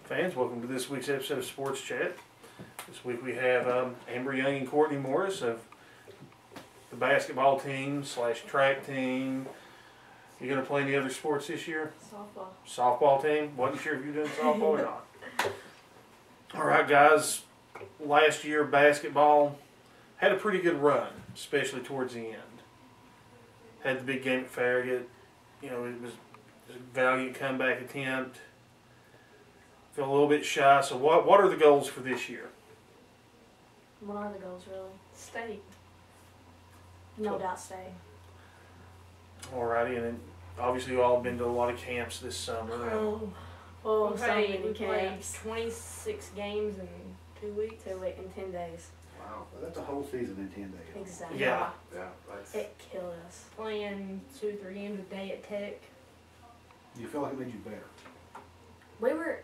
Fans, welcome to this week's episode of Sports Chat. This week we have Amber Young and Courtney Morris of the basketball team / track team. You going to play any other sports this year? Softball. Softball team? Wasn't sure if you were doing softball or not. All right, guys. Last year, basketball had a pretty good run, especially towards the end. Had the big game at Farragut. You know, it was a valiant comeback attempt. Feel a little bit shy. So what are the goals for this year? What are the goals, really? State. No doubt state. Alrighty, and then obviously you all have been to a lot of camps this summer. Well, we so played many camps. 26 games in 2 weeks. 2 weeks in 10 days. Wow, that's a whole season in 10 days. Exactly. Yeah. Yeah, that's. It killed us. Playing 2-3 games a day at Tech. Do you feel like it made you better? We were,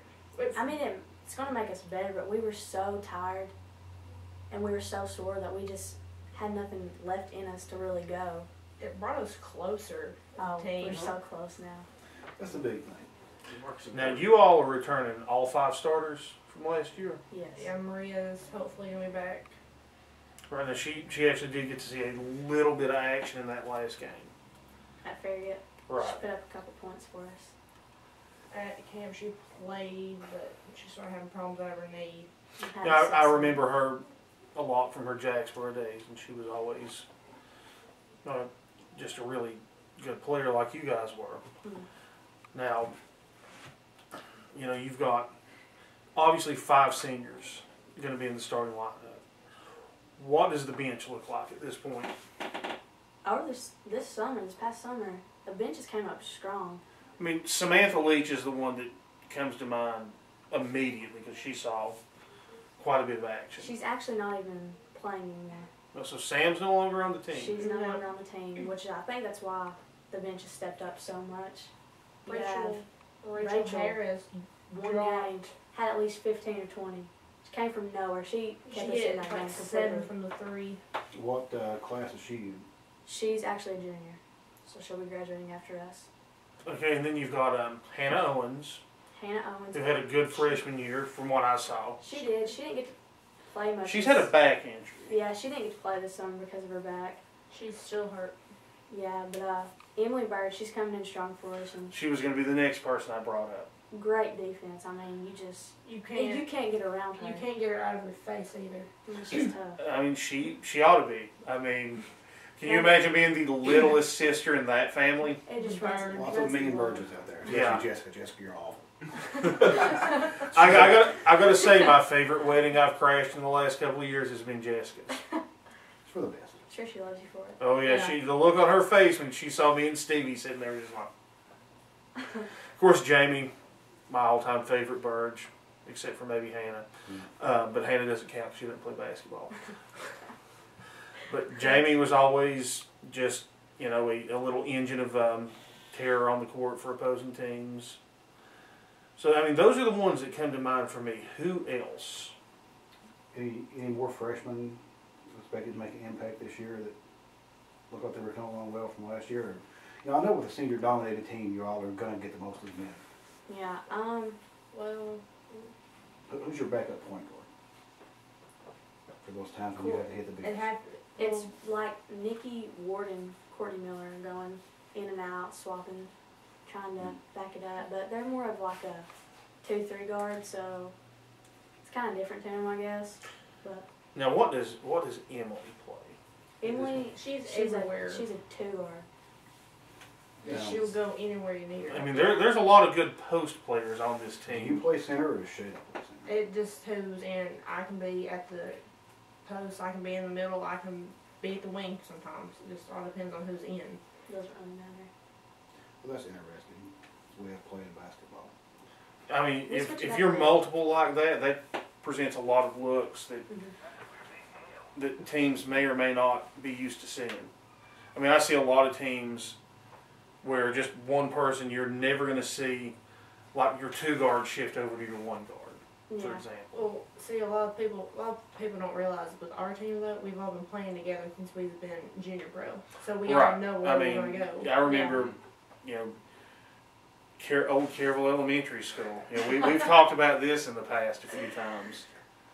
I mean, it's going to make us better, but we were so tired and we were so sore that we just had nothing left in us to really go. It brought us closer. Oh, Team. we're so close now. That's the big thing. Now you all are returning all 5 starters from last year. Yes. Yeah, Maria's hopefully going to be back. Right now, she actually did get to see a little bit of action in that last game. At Farragut. Right. She put up a couple points for us. At camp she played, but she started having problems out of her knee. Yeah, I remember her a lot from her Jacksboro days, and she was always just a really good player like you guys were. Now, you know, you've got obviously 5 seniors going to be in the starting lineup. What does the bench look like at this point? Over this past summer, the benches came up strong. I mean, Samantha Leach is the one that comes to mind immediately because she saw quite a bit of action. She's actually not even playing anymore. Well, so Sam's no longer on the team. She's no longer on the team, which I think that's why the bench has stepped up so much. You Rachel Rachel. Harris one game had at least 15 or 20. She came from nowhere. She kept us in hit that game like completely. 7 from the 3. What class is she in? She's actually a junior, so she'll be graduating after us. Okay, and then you've got Hannah Owens, Hannah Owens. who had a good freshman year from what I saw. She did. She didn't get to play much. She's had a back injury. Yeah, she didn't get to play this summer because of her back. She's still hurt. Yeah, but Emily Bird, she's coming in strong for us, and She was going to be the next person I brought up. great defense. I mean, you can't get around her. You can't get her out of her face either. I mean, she's tough. I mean, she ought to be. I mean, can you imagine being the littlest sister in that family? It just Bird. Lots of mean birds out there. Especially Yeah. Jessica. Jessica, you're awful. I got to say, my favorite wedding I've crashed in the last couple of years has been Jessica's. It's for the best. I'm sure she loves you for it. Oh yeah, Yeah. the look on her face when she saw me and Stevie sitting there just like. Of course, Jamie, my all-time favorite bird, except for maybe Hannah. But Hannah doesn't count; she doesn't play basketball. But Jamie was always just, you know, a little engine of terror on the court for opposing teams. So I mean, those are the ones that come to mind for me. Who else? Any more freshmen expected to make an impact this year that look like they were coming along well from last year? Or, you know, I know with a senior-dominated team, you all are going to get the most of the men. Yeah. Well, Who's your backup point guard for those times when you have to hit the bench? It's like Nikki Ward and Courtney Miller going in and out, swapping, trying to back it up. But they're more of like a 2-3 guard, so it's kind of different to them, I guess. But Now, what does Emily play? Emily, she's she's everywhere. she's a 2 guard. She'll go anywhere you need her. I mean, there's a lot of good post players on this Do you team. play center or does Shayna play center? It just who's in. I can be at the post. I can be in the middle. I can be at the wing sometimes. It just all depends on who's in. Doesn't really matter. Well, that's interesting. It's the way I play in basketball. I mean, We switch it if up you're a bit. multiple like that presents a lot of looks that teams may or may not be used to seeing. I mean, I see a lot of teams where just one person, you're never going to see, like your 2 guard shift over to your 1 guard, for Yeah. example. Well, see, a lot of people don't realize with our team though, we've all been playing together since we've been junior pro, so we all know where we're going to go. I remember, you know, Old Caryville Elementary School. You know, we've talked about this in the past a few times.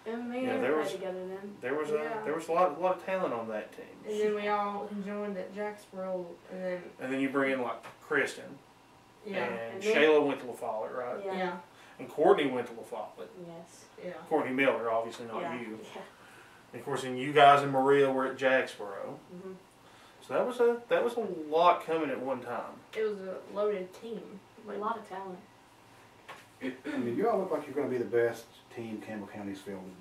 And me Yeah, and there her was- played together then. There was Yeah. a lot of talent on that team. And then we all joined at Jacksboro, and then You bring in like Kristen yeah, and then- Shayla went to La Follette, right? Yeah. yeah, And Courtney went to La Follette. Yes. yeah. Courtney Miller, obviously not yeah. you. Yeah. And of course, and you guys and Maria were at Jacksboro. Mhm. So that was a lot coming at one time. It was a loaded team. A lot of talent. I mean, you all look like you're going to be the best team Campbell County's fielded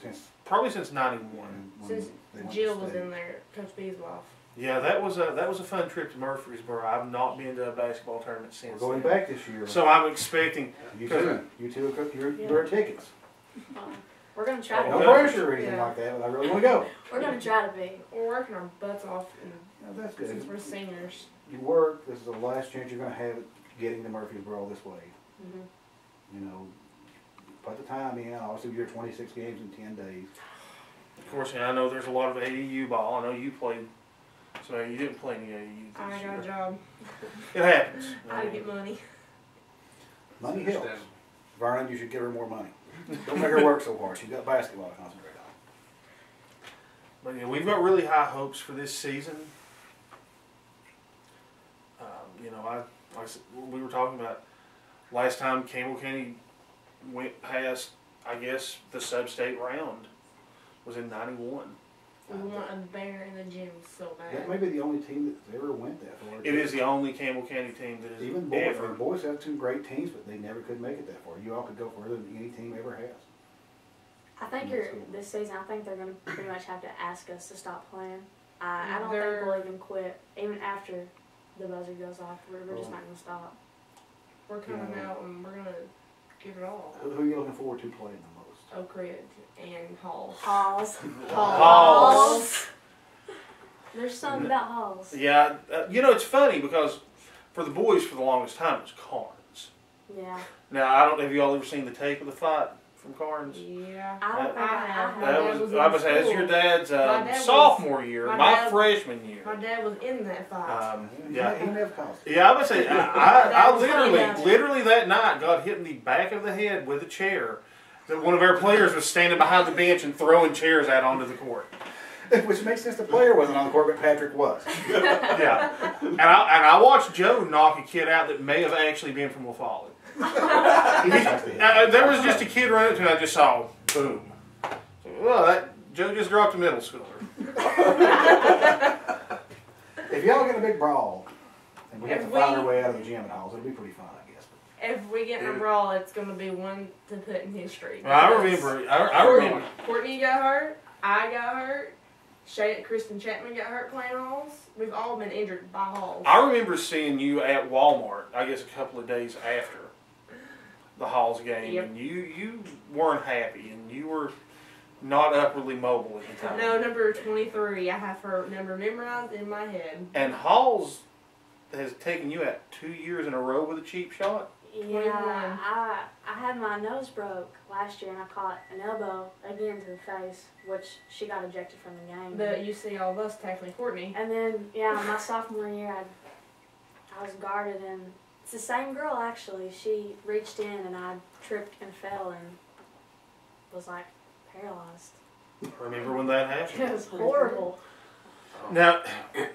since Probably since '91. when Since they went to Jill was state. in there, Coach Beesloff. Yeah, that was a fun trip to Murfreesboro. I've not been to a basketball tournament We're since. going then. back this year. So I'm expecting. You too. You're tickets. We're gonna try Oh, to. No yeah. pressure or anything Yeah. like that, but I really want to go. We're gonna try to be. We're working our butts off, and Yeah, that's since good. we're seniors. You work. This is the last chance you're going to have at getting to Murfreesboro this way. Mhm. You know, put the time in. Obviously, you're 26 games in 10 days. Of course, and I know there's a lot of AAU ball. I know you played. So you didn't play any AAU this I year. got a job. It happens. I had to get money. Money helps. Vernon, you should give her more money. Don't make her work so hard. She's got basketball to concentrate on. But you know, we've got really high hopes for this season. You know, like I said, we were talking about last time Campbell County went past, I guess, the sub-state round was in '91. We want a bear in the gym so bad. That may be the only team that's ever went that far. It is the only Campbell County team that has Even boys. ever. The boys have two great teams, but they never could make it that far. You all could go further than any team ever has. I think this season. I think they're gonna pretty much have to ask us to stop playing. I don't think we'll even quit even after the buzzer goes off. We're just not gonna stop. We're coming out and we're gonna give it all. Who are you looking forward to playing the most? Oak Ridge and Halls. Halls. Halls. There's something about Halls. Yeah, you know, it's funny because for the boys, for the longest time, it was Carnes. Yeah. Now, I don't know if you all ever seen the tape of the fight from Carnes. Yeah. I don't think I have. My That dad was, in I was as school. your dad's My dad was- sophomore year, my my dad- freshman year. My dad was in that fight. Yeah. He never cost. Yeah, I would say I That was funny about it. literally that night got hit in the back of the head with a chair. That one of our players was standing behind the bench and throwing chairs out onto the court. Which makes sense. The player wasn't on the court, but Patrick was. Yeah, and I watched Joe knock a kid out that may have actually been from La Follette. There was just a kid running up to me. I just saw boom. So, well, that Joe just dropped a middle schooler. If y'all get a big brawl, and we have to If find we- our way out of the gym and halls, it'll be pretty fun, I guess. If we get in a brawl, it's gonna be one to put in history. I remember. I remember. Courtney got hurt. I got hurt. Kristen Chapman got hurt playing Halls. We've all been injured by Halls. I remember seeing you at Walmart. I guess a couple of days after the Halls game, Yep. and you weren't happy, and you were not upwardly mobile at the time. No, number 23. I have her number memorized in my head. And Halls has taken you out 2 years in a row with a cheap shot. Yeah, I had my nose broke last year and I caught an elbow again to the face, which she got ejected from the game. But you see all of us tackling Courtney. And then, yeah, my sophomore year, I was guarded, and it's the same girl actually. She reached in and I tripped and fell and was like paralyzed. Remember when that It happened? was horrible. Now,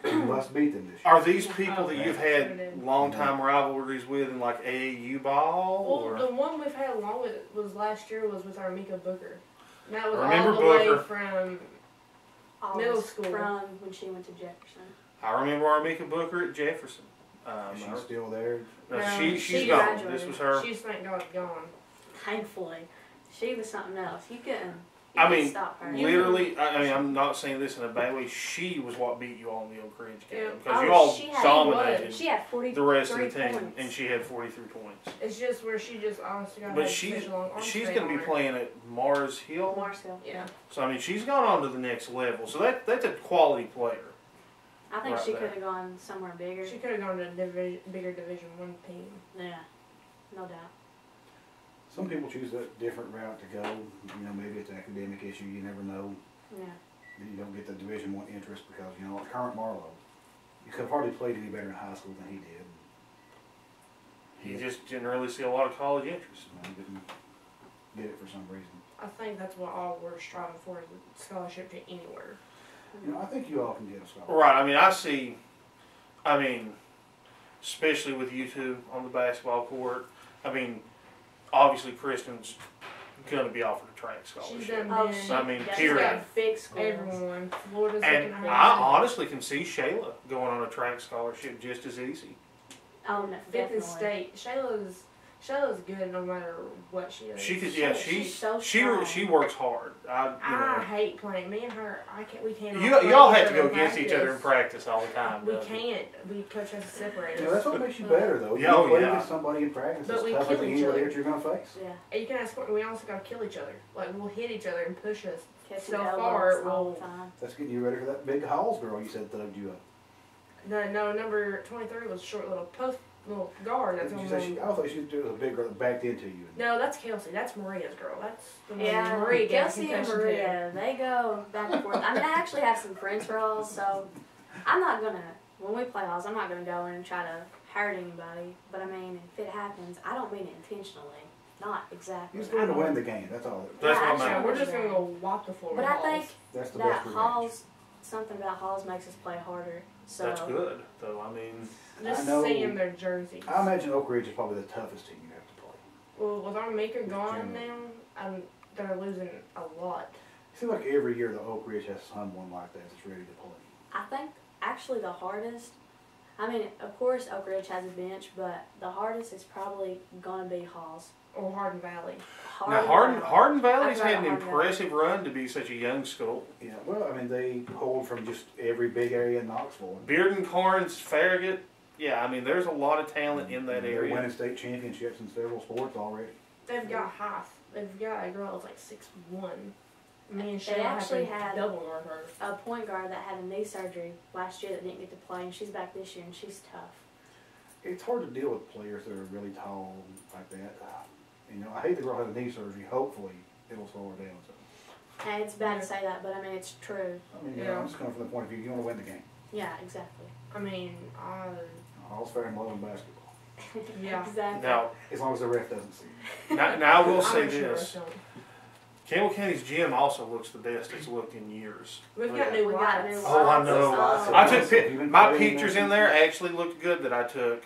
You must beat them this year. are these people that you've had long-time rivalries with in like AAU ball? Well, Or? the one we've had along with was last year was with our Mika Booker. And that was Remember all the way Booker. from All Middle this school. From when she went to Jefferson. I remember Armika Booker at Jefferson. Is she still there? No, No, she's she gone. graduated. This was her. she's thank God gone. Thankfully. She was something else. You couldn't stop her. Literally, I mean, I'm not saying this in a bad way. She was what beat you all in the Oak Ridge game. Yeah. Because Oh, you all she had- dominated She had 43 the rest of the team, points. and she had 43 points. It's just where she just honestly got But such a long arm she's span going to on be her. playing at Mars Hill. Marcel. Yeah. So, I mean, she's gone on to the next level. So that's a quality player. I think Right she there. could have gone somewhere bigger. She could have gone to a bigger Division I team. Yeah, no doubt. Some people choose a different route to go. You know, maybe it's an academic issue. You never know. Yeah. You don't get the Division I interest because, you know, like current Marlowe, you could have hardly played any better in high school than he did. You just didn't really see a lot of college interest. I didn't get it for some reason. I think that's what all we're striving for is a scholarship to anywhere. You know, I think you all can get a scholarship. Right. I mean, especially with you two on the basketball court. I mean, obviously Kristen's going to be offered a track She's scholarship. done Oh, been I mean, she's period. got big schools. everyone. Florida's And looking at her. I honestly can see Shayla going on a track scholarship just as easy. Oh, no, Fifth in definitely. state. Shayla's good no matter what she does. She could, yeah, She's so she strong. works hard. I hate playing. Me and her, we can't. Y'all have to go against each other in practice all the time. We don't you? can't. We coach has to separate You know, us. that's what makes you better, though. Yeah, oh, You play yeah. against somebody in practice, But it's we tougher kill than each anybody other. that you're going to face. Yeah. And you can ask Courtney, we also gotta kill each other. Like we'll hit each other and push us Catching so elbows far. all We'll the time. That's getting you ready for that big Halls girl you said thugged you up. no number 23 was a short little guard. That's Did on you say I thought she was a big girl that backed into you. No, that's Kelsey. That's Maria's girl. That's the one Yeah, Maria got Kelsey and concussion Maria, they go back and forth. I mean, I actually have some friends for Halls, so I'm not gonna, when we play Halls, I'm not gonna go in and try to hurt anybody. But I mean, if it happens, I don't mean it intentionally. Not exactly. You're just going to win the game. That's all. That's Yeah, what to. I'm So we're just gonna go walk the floor. But with I Halls. think That's the that best revenge. Halls, something about Halls makes us play harder. So That's good, though. I mean, just I know- seeing their jerseys. I imagine Oak Ridge is probably the toughest team you have to play. Well, with our maker gone Generally. now, they're losing a lot. It seems like every year the Oak Ridge has someone like that that's ready to play. I think actually the hardest, I mean, of course Oak Ridge has a bench, but the hardest is probably going to be Halls. Or Hardin Valley. now Hardin Valley's I'd had an rather Hardin impressive run to be such a young school. Yeah, well, I mean, they hold from just every big area in Knoxville. Bearden, Carnes, Farragut. Yeah, I mean, there's a lot of talent in that They're area. winning state championships in several sports already. They've got half. They've got a girl that's like 6'1". Me and They Shayla actually have had- to double guard her. A point guard that had a knee surgery last year that didn't get to play, and she's back this year, and she's tough. It's hard to deal with players that are really tall like that. You know, I hate the girl had a knee surgery. Hopefully, it'll slow her down. So, And it's bad to say that, but I mean, it's true. I mean, you know, I'm just coming from the point of view you want to win the game. Yeah, exactly. I mean, All's fair and low in basketball, yeah. Exactly. Now, as long as the ref doesn't see it. now I will say I'm sure this: so. Campbell County's gym also looks the best it's looked in years. We've Oh, got yeah. new We got lights. new Oh, I know. Oh. I took You've been my playing pictures there? in there actually looked good that I took.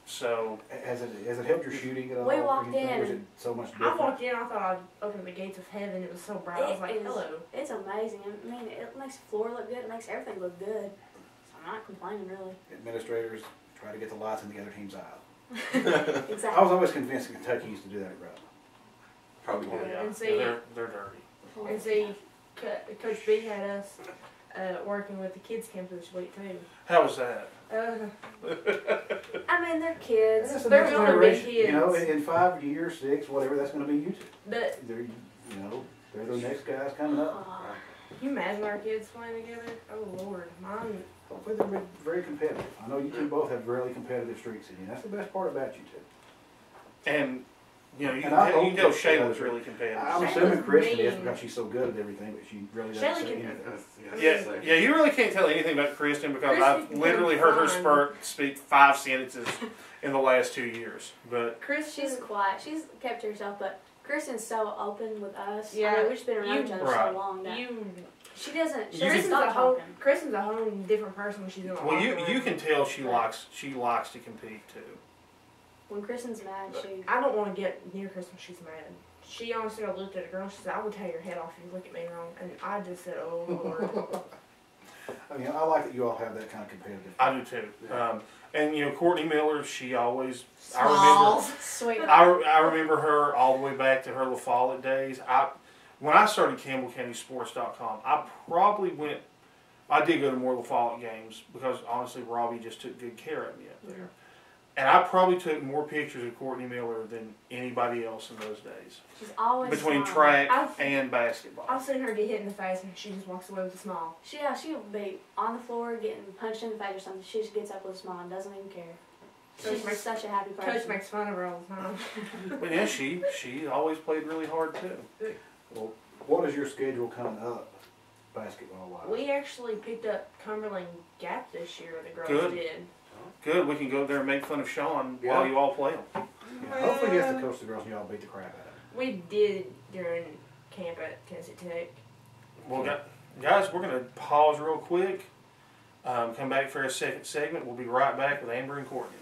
So Has it helped your shooting at all? We walked or anything, or is in. it so much I different? walked in, I thought I'd open the gates of heaven. It was so bright. I was like, It is- hello. It's amazing. I mean, it makes the floor look good. It makes everything look good. So I'm not complaining, really. Administrators try to get the lights in the other team's eye. I Exactly. was always convinced that Kentucky used to do that right. Probably did. yeah, And see- they're dirty. And see, Coach B had us working with the kids camp this week too. How was that? I mean, they're kids. That's the They're next gonna be generation. You know, kids. in 5 years, 6, whatever, that's going to be you two. But They're, you know, they're the next guys coming up. Oh, can you imagine our kids playing together? Oh Lord, mine. Hopefully they're very competitive. I know you two both have really competitive streaks in you. That's the best part about you two. And you know, you And can I tell, you hope can tell that- Shayla's really competitive. I'm Shayla's assuming Kristen is mean. because she's so good at everything, but she really doesn't Shayla say can- anything. Yeah, you really can't tell anything about Kristen because Kristen I've can literally have heard her fun. speak 5 sentences in the last 2 years. But Chris, she's quiet. She's kept to herself, but Kristen's so open with us. I Yeah, mean, we've just been around you- each other Right. so long that you. she doesn't. She You doesn't can- stop talking. Kristen's a whole different person when she's in the well, locker you room. can tell she likes to compete too. When Kristen's mad, she. I don't want to get near Kristen when she's mad. She honestly looked at a girl. She said, "I would tear your head off if you look at me wrong." And I just said, "Oh Lord." I mean, I like that you all have that kind of competitive. I do too. And you know, Courtney Miller, she always. Smalls. Sweet. I remember her all the way back to her La Follette days. When I started CampbellCountySports.com, I did go to more La Follette games because honestly, Robbie just took good care of me up there. And I probably took more pictures of Courtney Miller than anybody else in those days. She's always Between smiling. track and basketball. I've seen her get hit in the face and she just walks away with a smile. She'll be on the floor getting punched in the face or something. She just gets up with a smile and doesn't even care. She's Coach such a happy person. Coach makes fun of her all the time. But yeah, she always played really hard too. Well, what is your schedule coming up, basketball-wise? We actually picked up Cumberland Gap this year. The girls Good. did. Good. We can go there and make fun of Sean Yeah. while you all play him. Yeah, hopefully he has to coach the girls and y'all beat the crap out of them. We did during camp at Tennessee Tech. Well, guys, we're going to pause real quick. Come back for a second segment. We'll be right back with Amber and Courtney.